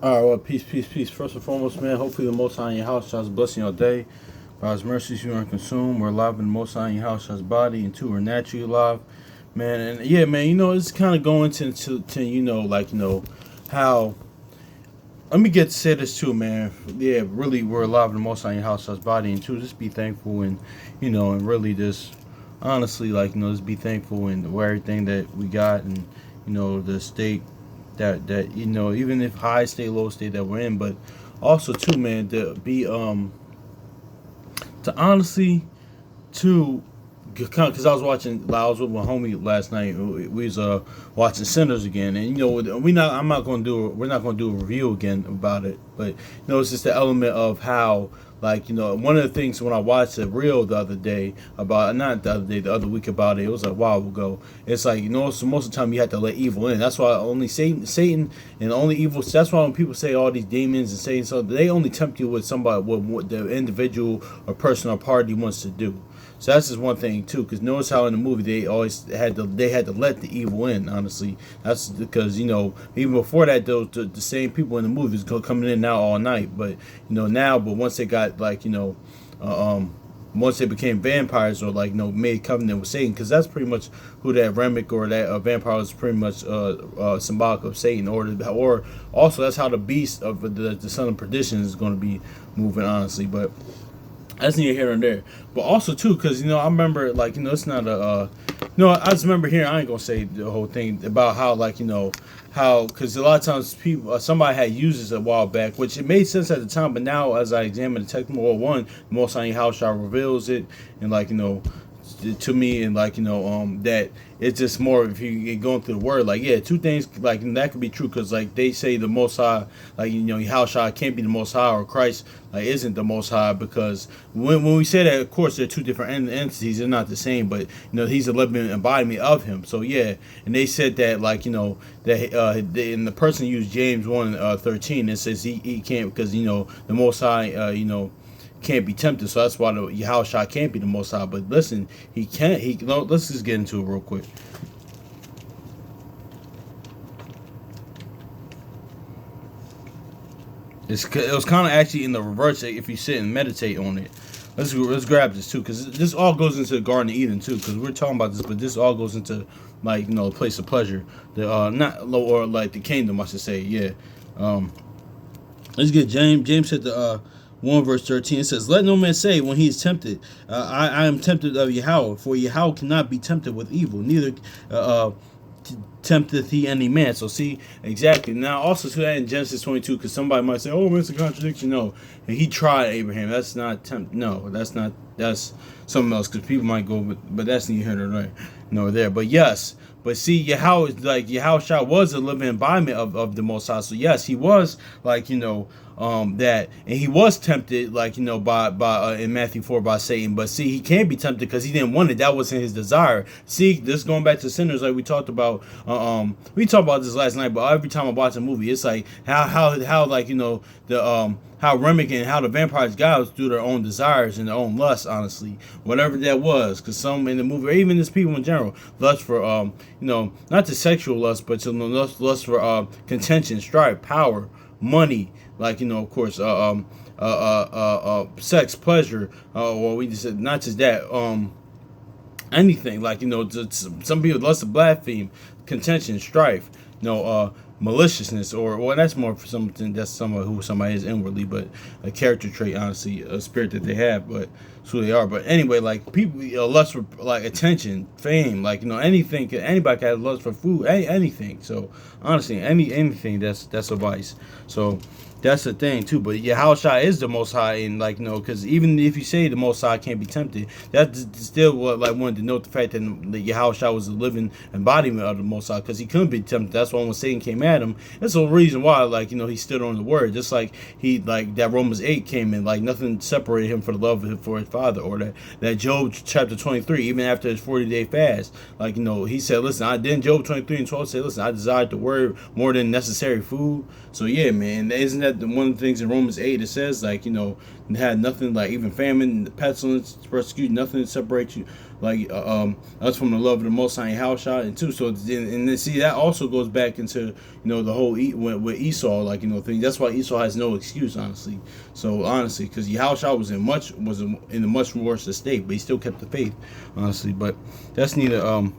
All right, well, peace, peace, peace. First and foremost, man, hopefully the Most High in your house shall bless your day. By His mercies, you are consumed. We're alive in the Most High in your house shall body, and two are naturally alive, man. And yeah, man, it's kind of going to how. Let me get to say this too, man. Yeah, really, we're alive in the Most High in your house shall body, and two, just be thankful and and really just honestly, just be thankful and for everything that we got, and the state that even if high state low state that we're in, but also too, man, to be to honestly to because I was with my homie last night. We was watching Sinners again, and we're not gonna do a review again about it, but it's just the element of how, like, one of the things when I watched the reel the other day about, not the other day, the other week about it, it was like a while ago. It's like, so most of the time you have to let evil in. That's why only Satan and only evil. That's why when people say all these demons and saying so, they only tempt you with somebody, what the individual or person or party wants to do. So that's just one thing too, because notice how in the movie they had to let the evil in. Honestly, that's because even before that, the same people in the movies coming in now all night. But but once they got once they became vampires, or made covenant with Satan, because that's pretty much who that Remick or that vampire is, pretty much symbolic of Satan, or also that's how the beast of the son of perdition is going to be moving, honestly. But that's neither here nor there. But also too, because I remember, it's not a I just remember hearing, I ain't gonna say the whole thing about how, how, because a lot of times people, somebody had used this a while back, which it made sense at the time, but now as I examine the text more, one, the Most High House reveals it, and to me, and that it's just more if you going through the word, two things, and that could be true, because they say the Most High, Yahushua can't be the Most High, or Christ isn't the Most High, because when we say that, of course they're two different entities, they're not the same, but he's a living embodiment of him. So yeah, and they said that and the person used James 1:13, it says he can't, because the Most High can't be tempted, so that's why the Yahushua can't be the Most High. But listen, he can't. Let's just get into it real quick. It was kind of actually in the reverse if you sit and meditate on it. Let's grab this too, because this all goes into the Garden of Eden too, because we're talking about this, but this all goes into the place of pleasure, the not or the kingdom, I should say. Yeah. Let's get James. James said the 1 verse 13, it says, "Let no man say when he is tempted, I am tempted of Yahweh, for Yahweh cannot be tempted with evil, neither tempteth he any man." So see, exactly. Now also to that in Genesis 22, because somebody might say, "Oh, it's a contradiction." No, and he tried Abraham. That's not No, that's not. That's something else. Because people might go, but that's neither here nor there. But yes. But see, Yahushua was a living embodiment of the Most High. So yes, he was that, and he was tempted by in Matthew 4 by Satan. But see, he can't be tempted because he didn't want it. That wasn't his desire. See, this going back to sinners, like we talked about. We talked about this last night. But every time I watch a movie, it's like how the how Remick and how the vampires got through their own desires and their own lusts, honestly, whatever that was. Because some in the movie, or even just people in general, lust for not the sexual lust, but lust for contention, strife, power, money, of course, sex, pleasure, or we just said not just that, anything, some people lust to blaspheme, contention, strife, maliciousness, or that's more for something that's somebody is inwardly, but a character trait, honestly, a spirit that they have, but it's who they are. But anyway, people lust for attention, fame, anything. Anybody can have lust for food, anything. So honestly, anything that's a vice. So that's the thing too. But Yahushua is the Most High, and because even if you say the Most High can't be tempted, that's still what wanted to note the fact that Yahushua was a living embodiment of the Most High, because he couldn't be tempted. That's why when Satan came at him, that's the reason why he stood on the word, just like he that Romans 8 came in, nothing separated him for the love of him for his Father, or that Job chapter 23, even after his 40-day fast, he said, listen, didn't Job 23:12 say, listen, I desired the word more than necessary food. So yeah, man, isn't that one of the things in Romans 8? It says had nothing, even famine, pestilence, persecution, nothing to separate you like us from the love of the Most High Yahushua, and too. So and then see that also goes back into the whole with Esau, like thing. That's why Esau has no excuse, honestly. So honestly, because Yahushua was in a much worse state, but he still kept the faith, honestly. But that's neither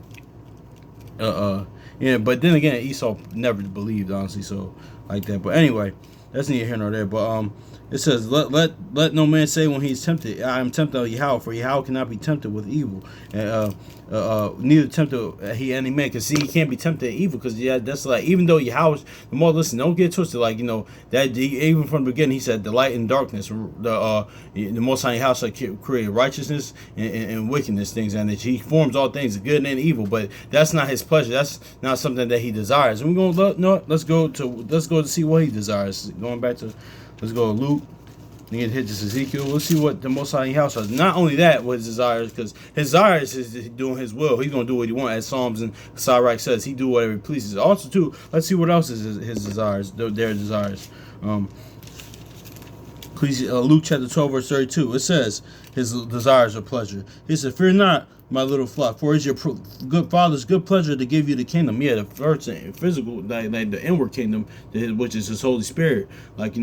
yeah. But then again, Esau never believed, honestly. So like that. But anyway, that's neither here nor there. But it says, let no man say when he's tempted, I am tempted of Yahweh, for Yahweh cannot be tempted with evil. And neither tempted he any man. Because see, he can't be tempted in evil. Because that's like, even though Yahweh, the more listen, don't get twisted. Like that even from the beginning, he said the light and darkness. The Most High Yahweh created righteousness and wickedness things, and that he forms all things, good and evil. But that's not his pleasure. That's not something that he desires. And we're gonna let's go to see what he desires. Going back to. Let's go to Luke. You get hit this Ezekiel. We'll see what the Most High House does. Not only that, what his desires, because his desires is doing his will. He's gonna do what he wants, as Psalms and Sirach says. He do whatever he pleases. Also, too, let's see what else is his desires. Their desires. Luke chapter 12 verse 32. It says his desires are pleasure. He said, "Fear not, my little flock, for it's your good Father's good pleasure to give you the kingdom." Yeah, the first physical, like the inward kingdom, which is His Holy Spirit. Like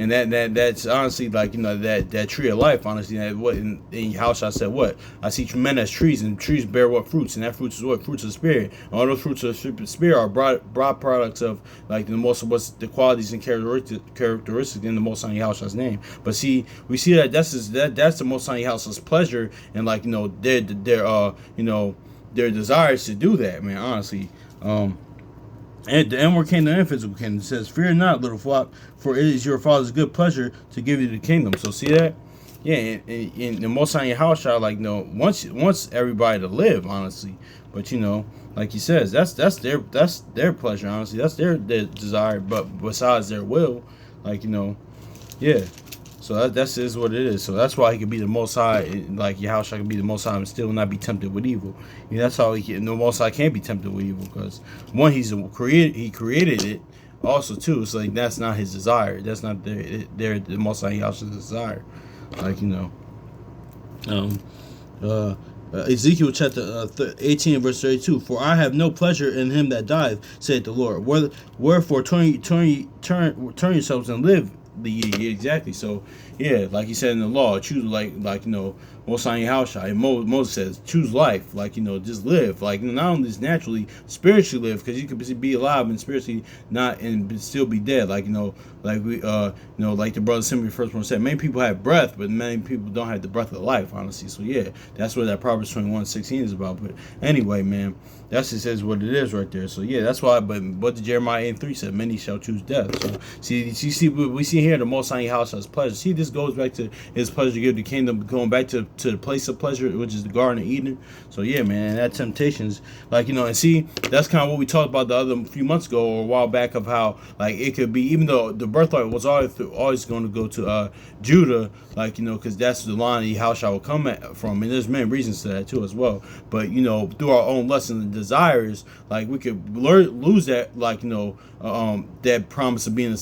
and that's honestly like that tree of life. Honestly, that what in house I said what I see men as trees, and trees bear what fruits, and that fruits is what fruits of the Spirit. And all those fruits of the Spirit are broad products of like what's the qualities and characteristics in the Most High Yahushua's name. But see, we see that that's the Most High Yahushua's pleasure, and like their desires to do that, man. Honestly, and the inward kingdom and physical kingdom says, "Fear not, little flock, for it is your Father's good pleasure to give you the kingdom." So see that, yeah. And the Most High Yahushua, like wants everybody to live, honestly. But like he says, that's their pleasure, honestly. That's their desire. But besides their will, like yeah. So that's is what it is. So that's why he could be the Most High, like Yahushua can be the Most High and still not be tempted with evil. That's how the Most High can't be tempted with evil, because one, he created it. Also, too, it's like that's not his desire. That's not the Most High Yahushua's desire. Like Ezekiel chapter 18 verse 32. "For I have no pleasure in him that dieth, saith the Lord. Wherefore turn yourselves and live." Exactly. So yeah, like he said in the law, choose like Most High Yahushua. Moses says, choose life, like just live, like not only just naturally, spiritually live, because you could be alive and spiritually not and still be dead. Like like we like the brother Simeon first one said, many people have breath, but many people don't have the breath of life, honestly. So yeah, that's what that Proverbs 21:16 is about. But anyway, man, that's just says what it is right there. So yeah, that's why. But what the Jeremiah 8:3 said, many shall choose death. So see we see here the Most High Yahushua's pleasure. See, this goes back to his pleasure to give the kingdom, going back to the place of pleasure, which is the Garden of Eden. So yeah, man, that temptations, like and see, that's kind of what we talked about the other few months ago or a while back, of how like it could be, even though the birthright was always going to go to Judah, like because that's the line that Yahushua will come from, and there's many reasons to that too as well. But through our own lessons and desires, like we could lose that, like that promise of being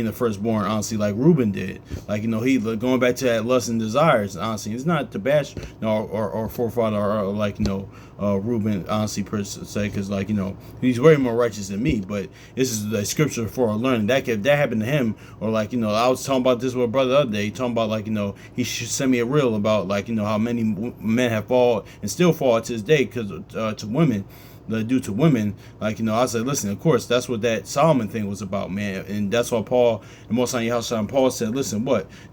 the firstborn, honestly, like Reuben did. Like he going back to that lust and desires, honestly, it's not to bash or forefather or like Reuben, honestly, per se, because like he's way more righteous than me. But this is the scripture for our learning. That happened to him, or like I was talking about this with a brother the other day. He talking about like he should send me a reel about like how many men have fallen and still fall to this day because to women. Due to women, like I said, listen, of course, that's what that Solomon thing was about, man, and that's why Paul, the Most High Yahushua, and Paul said, listen,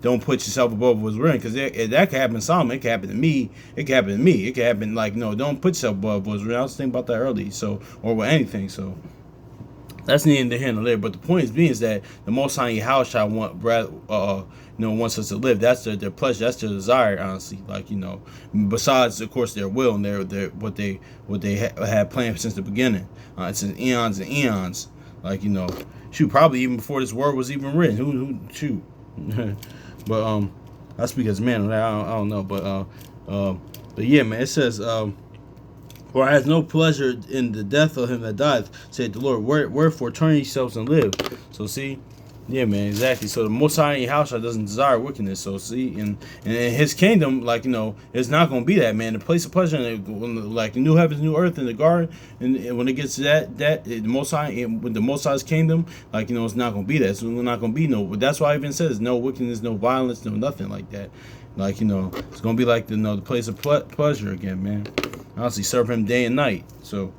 don't put yourself above what's written, because that could happen to Solomon, it could happen to me, it could happen like don't put yourself above what's written. I was thinking about that early, so or with anything, so. That's neither here nor there, but the point is that the Most High Yahushua wants us to live. That's their pleasure. That's their desire, honestly. Like besides, of course, their will and their what they had planned since the beginning. It's in eons and eons. Like probably even before this word was even written. Who shoot? But I speak as man on that. I don't know, but yeah, man. It says. For I have no pleasure in the death of him that dieth, said the Lord. Wherefore turn yourselves and live. So see, Yeah, man, exactly. So the Most High Yahushua doesn't desire wickedness. So see, and in His kingdom, like it's not going to be that, man. The place of pleasure, like the new heavens, new earth, in the garden, and when it gets to the Most High, with the Most High's kingdom, like it's not going to be that. So we're not going to be no. But that's why I even says no wickedness, no violence, no nothing like that. Like it's going to be like the place of pleasure again, man. Honestly, serve Him day and night. So,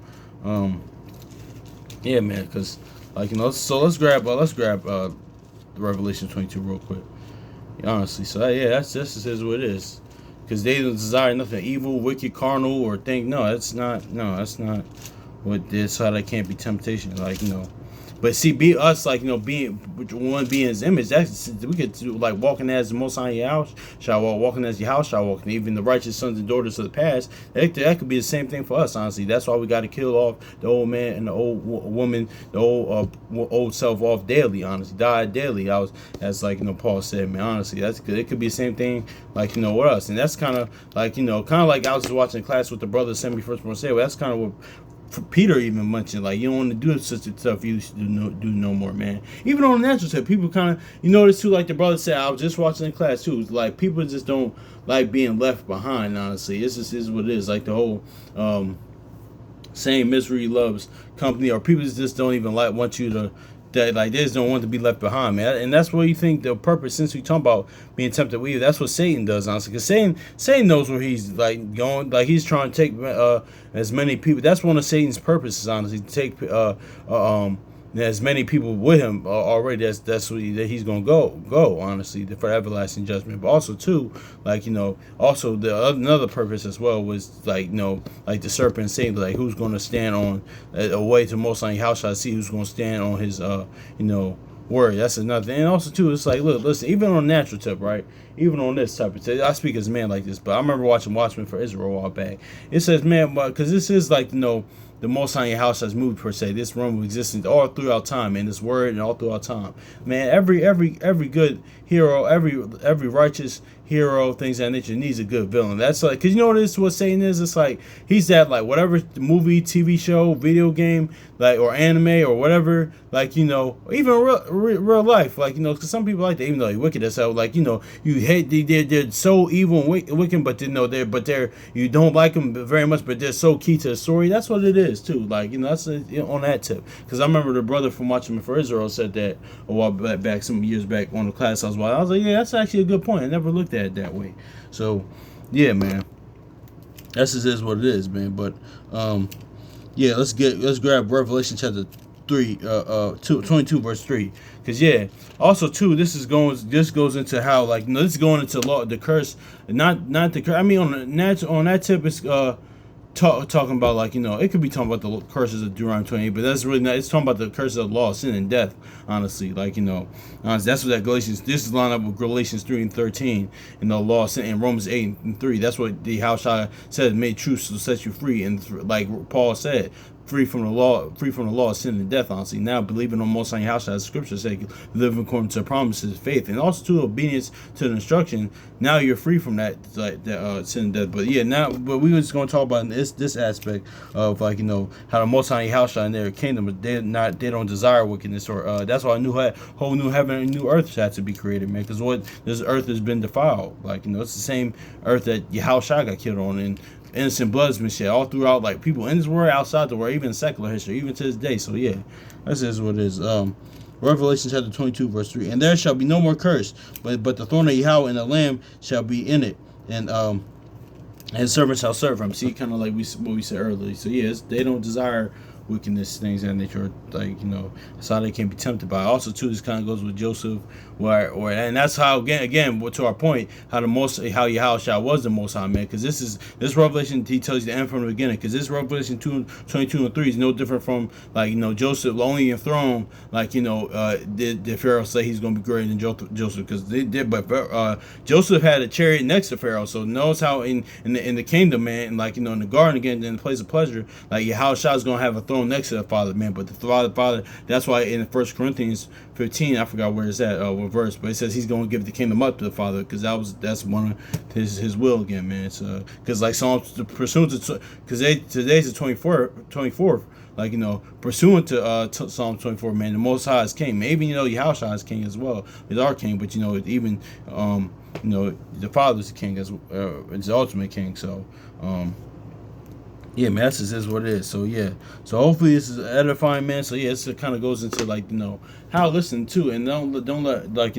yeah, man, because so let's grab Revelation 22 real quick. Honestly, so yeah, that's just is what it is. Because they don't desire nothing evil, wicked, carnal, or think. No, that's not. No, that's not what this. How that can't be temptation. But see, be us being one being His image. That's we could do like walking as the Most High house. Shall walking as your house. Shall walking even the righteous sons and daughters of the past. That could be the same thing for us. Honestly, that's why we got to kill off the old man and the old woman, the old self off daily. Honestly, die daily. As Paul said, man. Honestly, that's good. It could be the same thing with us, and that's kind of like I was just watching class with the brother sent me first. Say, well, that's kind of what Peter even mentioned, like, you don't want to do such a stuff you used to do no more, man. Even on the natural tip, people kind of, notice too, like the brother said, I was just watching in class too, like, people just don't like being left behind, honestly. This is what it is, like the whole saying misery loves company, or people just don't even want you to, that like they just don't want to be left behind, man. And that's what you think the purpose, since we talk about being tempted with you, that's what Satan does, honestly. Because Satan knows where he's like going, like he's trying to take as many people. That's one of Satan's purposes, honestly, to take as many people with him already. That's what that he's gonna go honestly for everlasting judgment. But also too, also the another purpose as well was like the serpent saying like who's gonna stand on a way to Most High How shall I see who's gonna stand on His word. That's another thing. And also too, it's like look, listen, even on natural tip, right? Even on this type of tip, I speak as a man like this, but I remember watching Watchmen for Israel a while back. It says, man, because this is like the Most High house has moved per se. This realm of existence all throughout time, and this word and all throughout time. Man, every good hero, every righteous hero, things of that nature needs a good villain. That's like, cause what this what Satan is. It's like he's that like whatever movie, TV show, video game, like or anime or whatever. Like even real life. Like cause some people like that, even though they're wicked as hell. Like you hate they're so evil and wicked, but they're you don't like them very much, but they're so key to the story. That's what it is too. Like that's on that tip. Cause I remember the brother from Watchmen for Israel said that a while back, some years back on the class I was watching. I was like, yeah, that's actually a good point. I never looked at it that way. So yeah, man, that's just is what it is, man. But yeah, let's grab Revelation chapter 22 verse 3, because also too this goes into how this is going into law, the curse, not the curse. I mean on that tip it's talking about it could be talking about the curses of Deuteronomy 28, but that's really not. It's talking about the curses of law, sin, and death. Honestly, honestly, that's what that Galatians. This is lined up with Galatians 3 and 13, and the law, sin, and Romans 8 and 3. That's what the Haushai said. Made truth to set you free, and like Paul said, free from the law of sin and death, honestly. Now believing on Most High House, as Scripture says, living according to promises, faith, and also to obedience to the instruction. Now you're free from that sin and death. But we were just going to talk about this aspect of how the Most High House in their kingdom, they don't desire wickedness, or that's why whole new heaven and new earth had to be created, man. Because what this earth has been defiled, it's the same earth that Yahushua got killed on, and innocent blood has been shed all throughout, like people in this world, outside the world, even secular history, even to this day. So yeah, this is what it is. Revelation chapter 22 verse 3, and there shall be no more curse, but the throne of Yahweh and the Lamb shall be in it, and his servants shall serve him. See, kind of like what we said earlier. So yes, they don't desire wickedness, things of that nature, that's how they can be tempted by. Also too, this kind of goes with Joseph, and that's how again to our point, how Yahushua was the Most High, man. Because this Revelation, he tells you the end from the beginning. Because this Revelation 22 and 3 is no different from Joseph only enthroned, did Pharaoh say he's going to be greater than Joseph? Because they did, but Joseph had a chariot next to Pharaoh. So notice how in the kingdom, man, and in the garden again, in the place of pleasure, Yahushua is going to have a throne next to the Father, man. But the Father, that's why in 1 Corinthians 15, I forgot where it's at, what verse, but it says he's going to give the kingdom up to the Father, because that's one of his will again, man. It's because Psalms pursuant to, because today's the 24th, like, pursuant to Psalm 24, man, the Most High is King. Maybe Yahushua is King as well, is our King, but even the Father's the King as is the ultimate King. So yeah, man, that's just is what it is. So yeah, so hopefully this is edifying, man. So yeah, this kind of goes into like how to listen to, and don't let like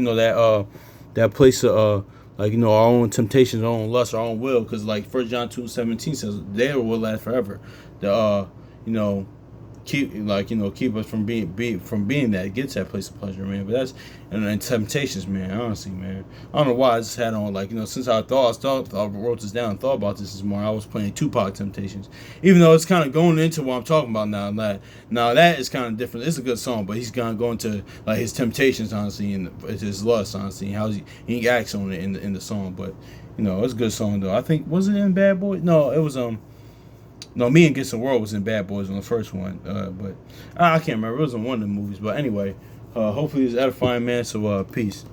that place of like our own temptations, our own lust, our own will, because like 1 John 2:17 says they will last forever. The keep us from being that, gets that place of pleasure, man. But that's and temptations, man. Honestly, man, I don't know why I just had on like since I wrote this down and thought about this morning. I was playing Tupac Temptations, even though it's kind of going into what I'm talking about now. That is kind of different. It's a good song, but he's gonna go into like his temptations, honestly, and his lust, honestly, and how he acts on it in the song. But it's a good song though. I think, was it in Bad Boy? No, it was No, Me Against the World was in Bad Boys on the first one, but I can't remember. It was in one of the movies. But anyway, hopefully it's edifying, man. So peace.